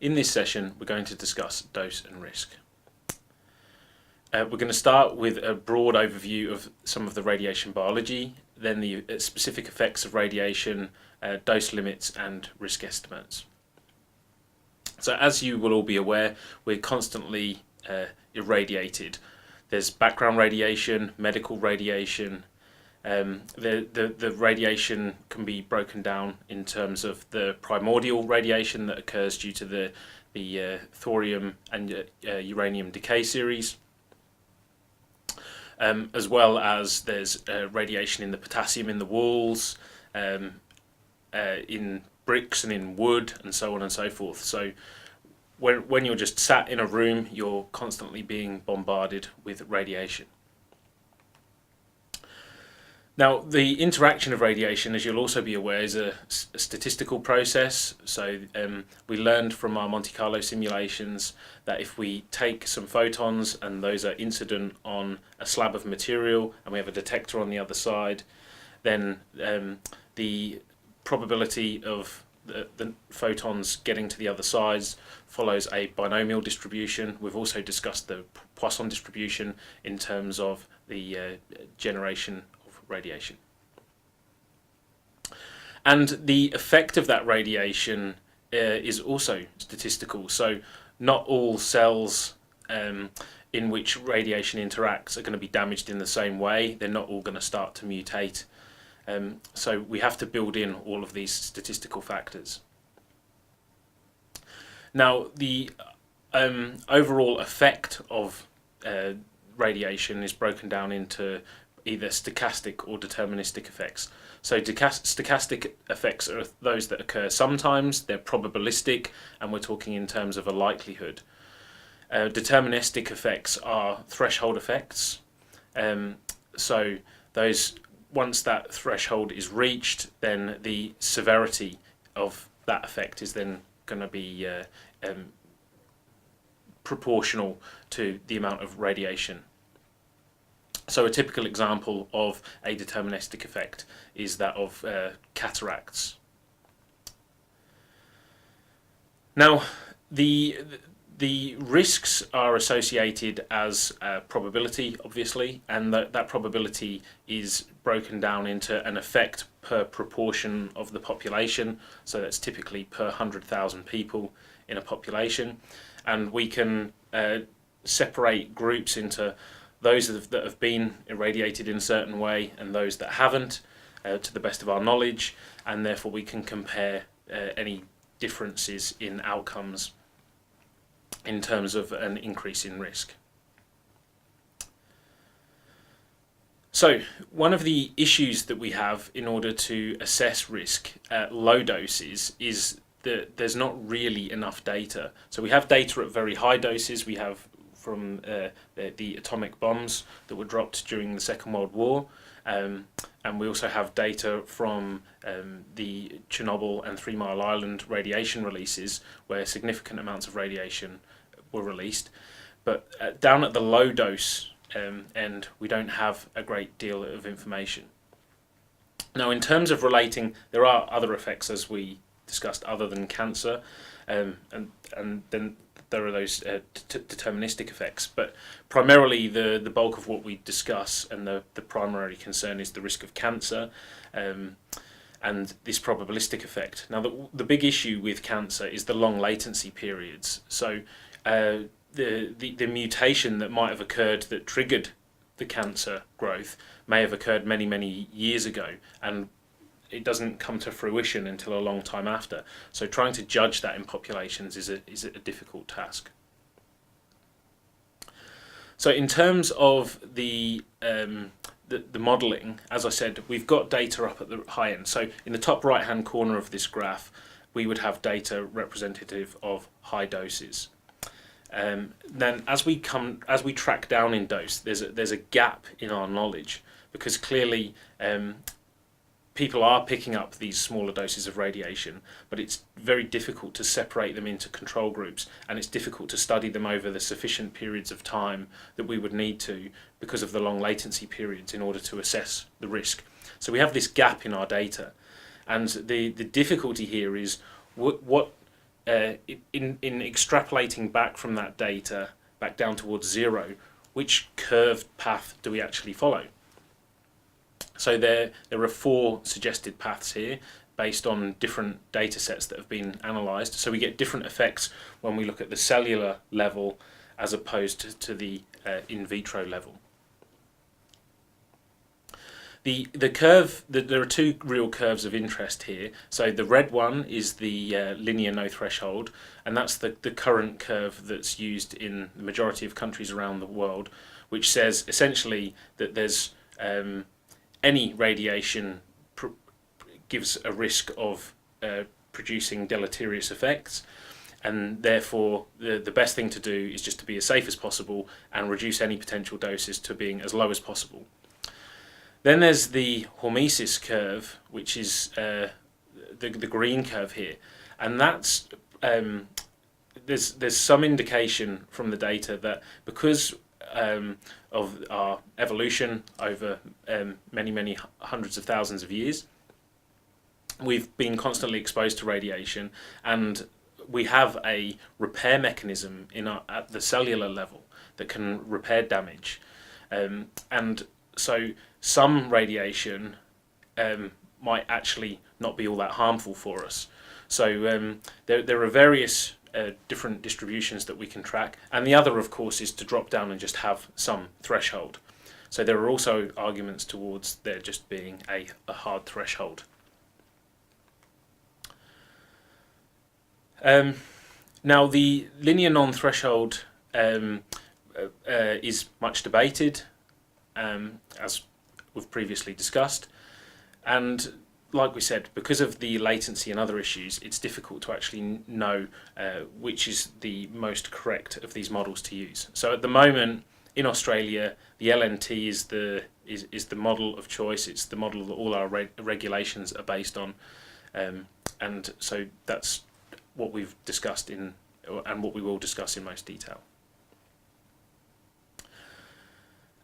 In this session, we're going to discuss dose and risk. We're going to start with a broad overview of some of the radiation biology, then the specific effects of radiation, dose limits and risk estimates. So as you will all be aware, we're constantly irradiated. There's background radiation, medical radiation. The radiation can be broken down in terms of the primordial radiation that occurs due to the thorium and uranium decay series, as well as there's radiation in the potassium in the walls, in bricks and in wood, and so on and so forth. So when you're just sat in a room, you're constantly being bombarded with radiation. Now, the interaction of radiation, as you'll also be aware, is a statistical process. So we learned from our Monte Carlo simulations that if we take some photons and those are incident on a slab of material and we have a detector on the other side, then the probability of the photons getting to the other sides follows a binomial distribution. We've also discussed the Poisson distribution in terms of the generation radiation. And the effect of that radiation is also statistical. So not all cells in which radiation interacts are going to be damaged in the same way. They're not all going to start to mutate. So we have to build in all of these statistical factors. Now, the overall effect of radiation is broken down into either stochastic or deterministic effects. So stochastic effects are those that occur sometimes, they're probabilistic, and we're talking in terms of a likelihood. Deterministic effects are threshold effects. So those, once that threshold is reached, then the severity of that effect is then going to be proportional to the amount of radiation. So a typical example of a deterministic effect is that of cataracts. Now, the risks are associated as probability, obviously, and that probability is broken down into an effect per proportion of the population. So that's typically per 100,000 people in a population, and we can separate groups into those that have been irradiated in a certain way and those that haven't, to the best of our knowledge, and therefore we can compare any differences in outcomes in terms of an increase in risk. So one of the issues that we have in order to assess risk at low doses is that there's not really enough data. So we have data at very high doses. We have from the atomic bombs that were dropped during the Second World War, and we also have data from the Chernobyl and 3 Mile Island radiation releases where significant amounts of radiation were released. But down at the low dose end, we don't have a great deal of information. Now, in terms of relating, there are other effects, as we discussed, other than cancer, and then there are those deterministic effects, but primarily the bulk of what we discuss and the primary concern is the risk of cancer and this probabilistic effect. Now, the big issue with cancer is the long latency periods. So the mutation that might have occurred that triggered the cancer growth may have occurred many, many years ago, and it doesn't come to fruition until a long time after. So trying to judge that in populations is a difficult task. So in terms of the modelling, as I said, we've got data up at the high end. So in the top right hand corner of this graph, we would have data representative of high doses. Then as we track down in dose, there's a gap in our knowledge, because clearly people are picking up these smaller doses of radiation, but it's very difficult to separate them into control groups, and it's difficult to study them over the sufficient periods of time that we would need to, because of the long latency periods, in order to assess the risk. So we have this gap in our data, and the difficulty here is what in extrapolating back from that data back down towards zero, which curved path do we actually follow? So there are 4 suggested paths here based on different data sets that have been analysed. So we get different effects when we look at the cellular level as opposed to the in vitro level. The curve, there are 2 real curves of interest here. So the red one is the linear no threshold, and that's the current curve that's used in the majority of countries around the world, which says essentially that there's any radiation gives a risk of producing deleterious effects, and therefore the best thing to do is just to be as safe as possible and reduce any potential doses to being as low as possible. Then there's the hormesis curve, which is the green curve here, and that's there's some indication from the data that because of our evolution over many hundreds of thousands of years, we've been constantly exposed to radiation, and we have a repair mechanism at the cellular level that can repair damage, and so some radiation might actually not be all that harmful for us. So there are various different distributions that we can track, and the other, of course, is to drop down and just have some threshold. So there are also arguments towards there just being a hard threshold. Now the linear non-threshold is much debated, as we've previously discussed, and like we said, because of the latency and other issues, it's difficult to actually know which is the most correct of these models to use. So at the moment in Australia, the LNT is the model of choice. It's the model that all our regulations are based on, and so that's what we've discussed and what we will discuss in most detail.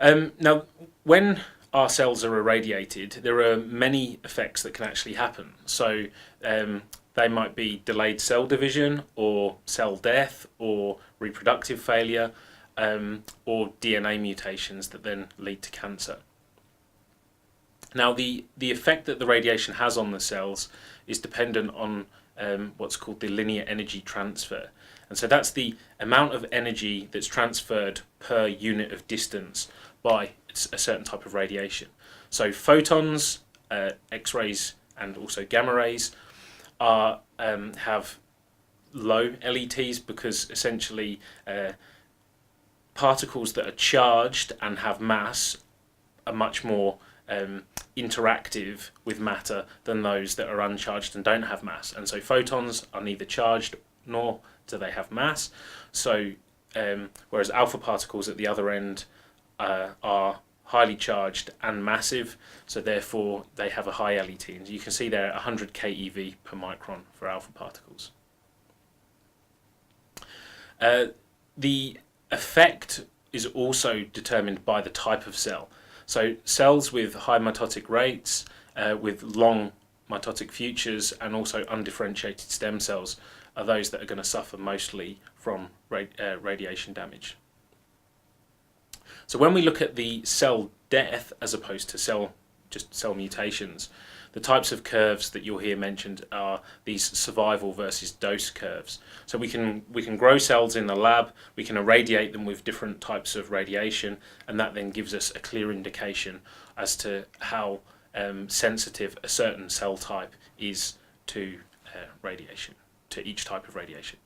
Now, when our cells are irradiated, there are many effects that can actually happen. So they might be delayed cell division, or cell death, or reproductive failure, or DNA mutations that then lead to cancer. Now, the effect that the radiation has on the cells is dependent on what's called the linear energy transfer. And so that's the amount of energy that's transferred per unit of distance by a certain type of radiation. So photons, X-rays, and also gamma rays have low LETs because essentially particles that are charged and have mass are much more interactive with matter than those that are uncharged and don't have mass. And so photons are neither charged nor do they have mass. So whereas alpha particles at the other end are highly charged and massive, so therefore they have a high LET. And you can see there 100 keV per micron for alpha particles. The effect is also determined by the type of cell. So cells with high mitotic rates, with long mitotic futures, and also undifferentiated stem cells are those that are going to suffer mostly from radiation damage. So when we look at the cell death as opposed to cell mutations, the types of curves that you'll hear mentioned are these survival versus dose curves. So we can grow cells in the lab, we can irradiate them with different types of radiation, and that then gives us a clear indication as to how sensitive a certain cell type is to radiation, to each type of radiation.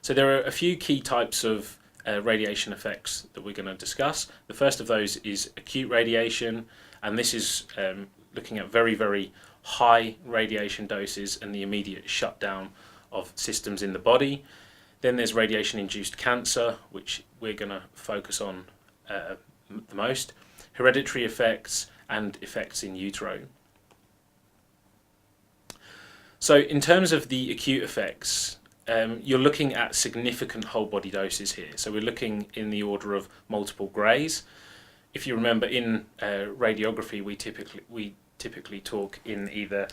So there are a few key types of radiation effects that we're going to discuss. The first of those is acute radiation, and this is looking at very, very high radiation doses and the immediate shutdown of systems in the body. Then there's radiation-induced cancer, which we're going to focus on the most, hereditary effects, and effects in utero. So in terms of the acute effects, you're looking at significant whole body doses here. So we're looking in the order of multiple grays. If you remember, in radiography, we typically talk in either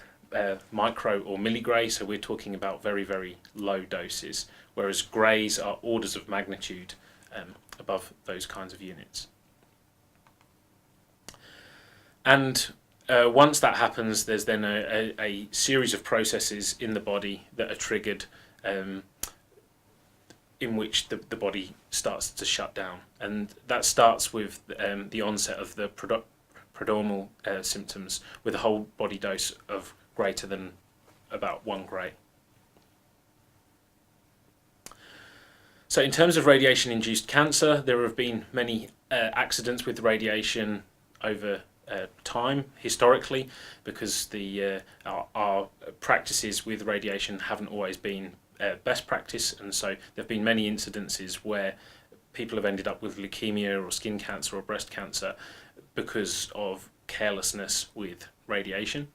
micro or milligray, so we're talking about very, very low doses, whereas grays are orders of magnitude above those kinds of units. And once that happens, there's then a series of processes in the body that are triggered, in which the body starts to shut down, and that starts with the onset of the prodromal symptoms, with a whole body dose of greater than about 1 gray. So in terms of radiation-induced cancer, there have been many accidents with radiation over time, historically, because our practices with radiation haven't always been best practice, and so there have been many incidences where people have ended up with leukemia or skin cancer or breast cancer because of carelessness with radiation.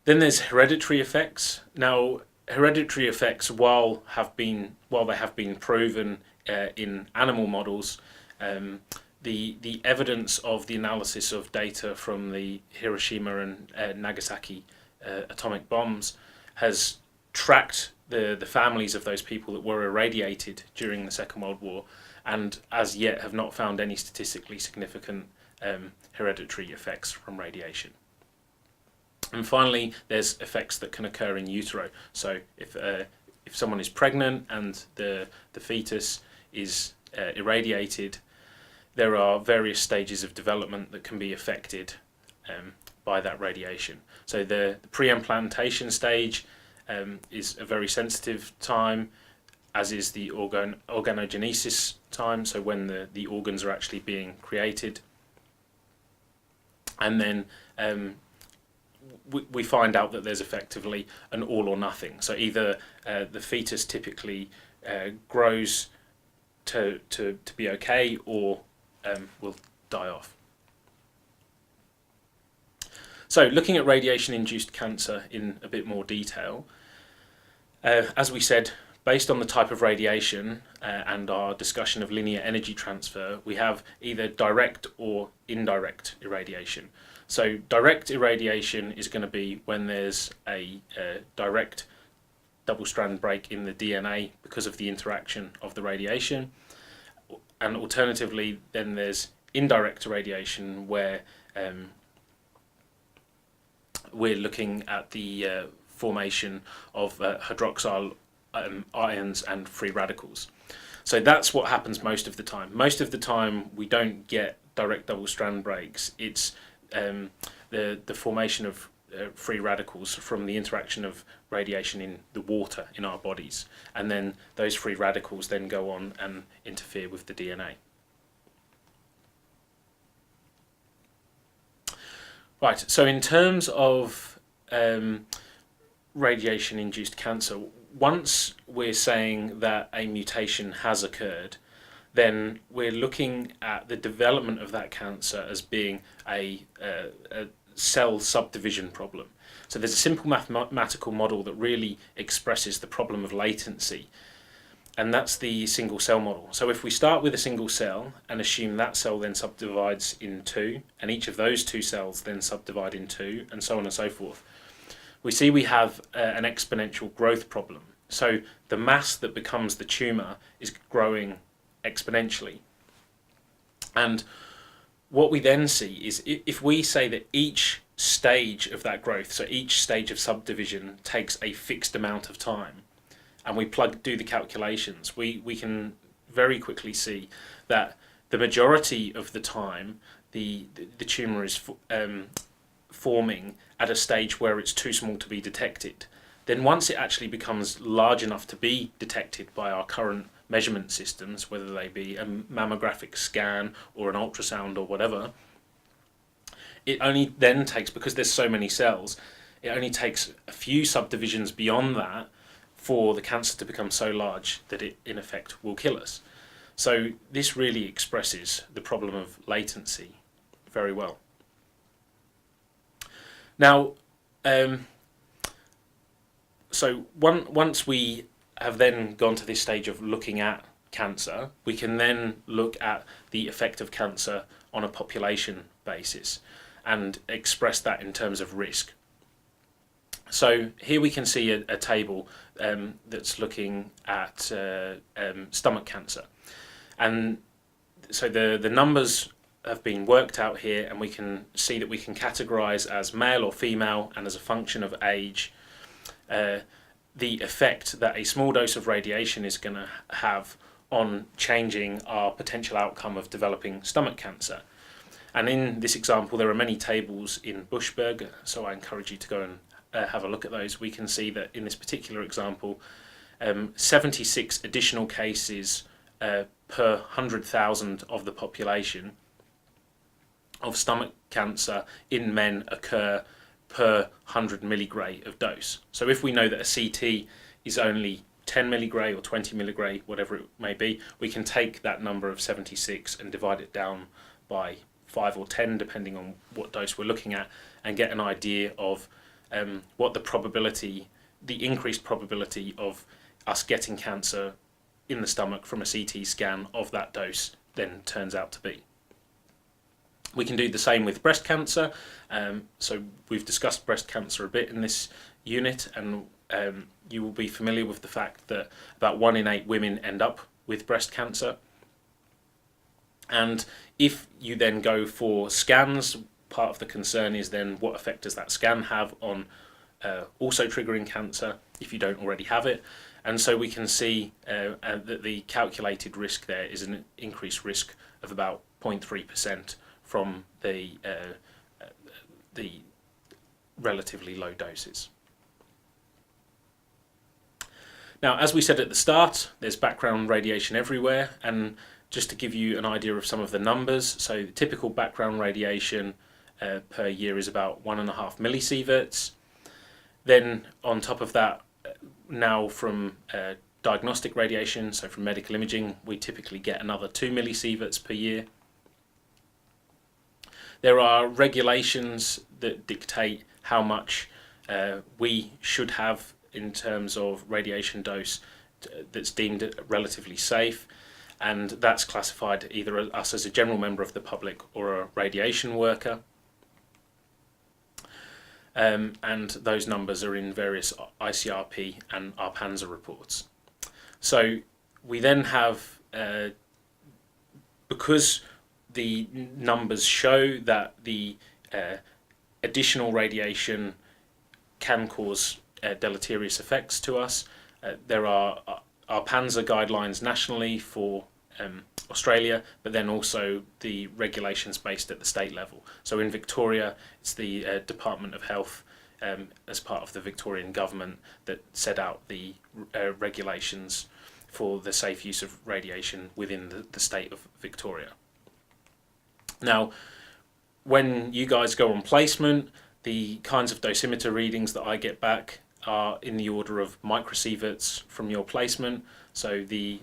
Then there's hereditary effects. Now, hereditary effects, while they have been proven in animal models, the evidence of the analysis of data from the Hiroshima and Nagasaki atomic bombs has tracked the families of those people that were irradiated during the Second World War, and as yet have not found any statistically significant hereditary effects from radiation. And finally, there's effects that can occur in utero. So if someone is pregnant and the fetus is irradiated, there are various stages of development that can be affected by that radiation. So the pre-implantation stage is a very sensitive time, as is the organogenesis time, so when the organs are actually being created. And then we find out that there's effectively an all or nothing. So either the fetus typically grows to be okay, or will die off. So looking at radiation-induced cancer in a bit more detail, as we said, based on the type of radiation and our discussion of linear energy transfer, we have either direct or indirect irradiation. So direct irradiation is going to be when there's a direct double-strand break in the DNA because of the interaction of the radiation. And alternatively, then there's indirect irradiation, where we're looking at the formation of hydroxyl ions and free radicals. So that's what happens most of the time. Most of the time we don't get direct double-strand breaks. It's the formation of free radicals from the interaction of radiation in the water in our bodies, and then those free radicals then go on and interfere with the DNA. Right, so in terms of radiation-induced cancer, once we're saying that a mutation has occurred, then we're looking at the development of that cancer as being a cell subdivision problem. So there's a simple mathematical model that really expresses the problem of latency, and that's the single cell model. So if we start with a single cell and assume that cell then subdivides in two, and each of those two cells then subdivide in two, and so on and so forth, we see we have an exponential growth problem. So the mass that becomes the tumour is growing exponentially. And what we then see is, if we say that each stage of that growth, so each stage of subdivision takes a fixed amount of time, and we do the calculations, we can very quickly see that the majority of the time the tumour is forming at a stage where it's too small to be detected. Then once it actually becomes large enough to be detected by our current measurement systems, whether they be a mammographic scan or an ultrasound or whatever, it only then takes, because there's so many cells, it only takes a few subdivisions beyond that for the cancer to become so large that it in effect will kill us. So this really expresses the problem of latency very well. Now, so once we have then gone to this stage of looking at cancer, we can then look at the effect of cancer on a population basis. and express that in terms of risk. So here we can see a table that's looking at stomach cancer, and so the numbers have been worked out here, and we can see that we can categorize as male or female, and as a function of age, the effect that a small dose of radiation is going to have on changing our potential outcome of developing stomach cancer. And in this example, there are many tables in Bushberg, so I encourage you to go and have a look at those. We can see that in this particular example, 76 additional cases per 100,000 of the population of stomach cancer in men occur per 100 milligray of dose. So if we know that a CT is only 10 milligray or 20 milligray, whatever it may be, we can take that number of 76 and divide it down by 5 or 10, depending on what dose we're looking at, and get an idea of what the increased probability of us getting cancer in the stomach from a CT scan of that dose then turns out to be. We can do the same with breast cancer. So we've discussed breast cancer a bit in this unit, and you will be familiar with the fact that about 1 in 8 women end up with breast cancer. And if you then go for scans, part of the concern is then what effect does that scan have on also triggering cancer if you don't already have it. And so we can see that the calculated risk there is an increased risk of about 0.3% from the relatively low doses. Now, as we said at the start, there's background radiation everywhere, and just to give you an idea of some of the numbers, so the typical background radiation per year is about 1.5 millisieverts. Then on top of that, now from diagnostic radiation, so from medical imaging, we typically get another 2 millisieverts per year. There are regulations that dictate how much we should have in terms of radiation dose that's deemed relatively safe, and that's classified either us as a general member of the public or a radiation worker. And those numbers are in various ICRP and ARPANSA reports. So we then have, because the numbers show that the additional radiation can cause deleterious effects to us, there are ARPANSA guidelines nationally for Australia, but then also the regulations based at the state level. So in Victoria, it's the Department of Health as part of the Victorian government that set out the regulations for the safe use of radiation within the state of Victoria. Now, when you guys go on placement, the kinds of dosimeter readings that I get back are in the order of microsieverts from your placement. So the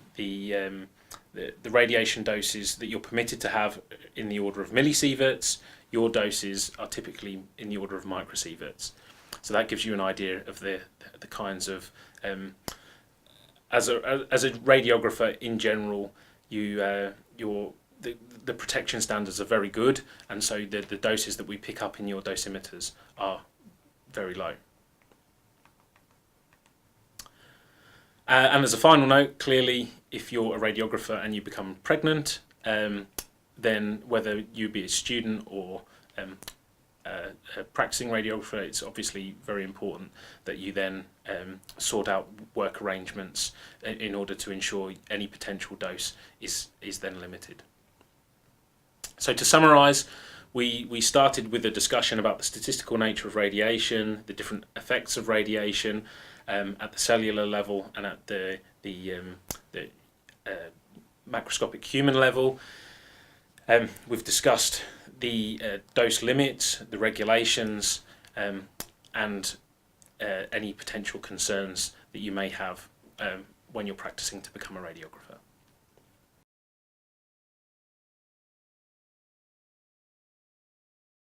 radiation doses that you're permitted to have in the order of millisieverts, your doses are typically in the order of microsieverts. So that gives you an idea of the kinds of, as a radiographer in general, the protection standards are very good, and so the doses that we pick up in your dosimeters are very low. And as a final note, clearly, if you're a radiographer and you become pregnant, then whether you be a student or a practicing radiographer, it's obviously very important that you then sort out work arrangements in order to ensure any potential dose is then limited. So to summarise, we started with a discussion about the statistical nature of radiation, the different effects of radiation at the cellular level and at the macroscopic human level. We've discussed the dose limits, the regulations, and any potential concerns that you may have when you're practicing to become a radiographer.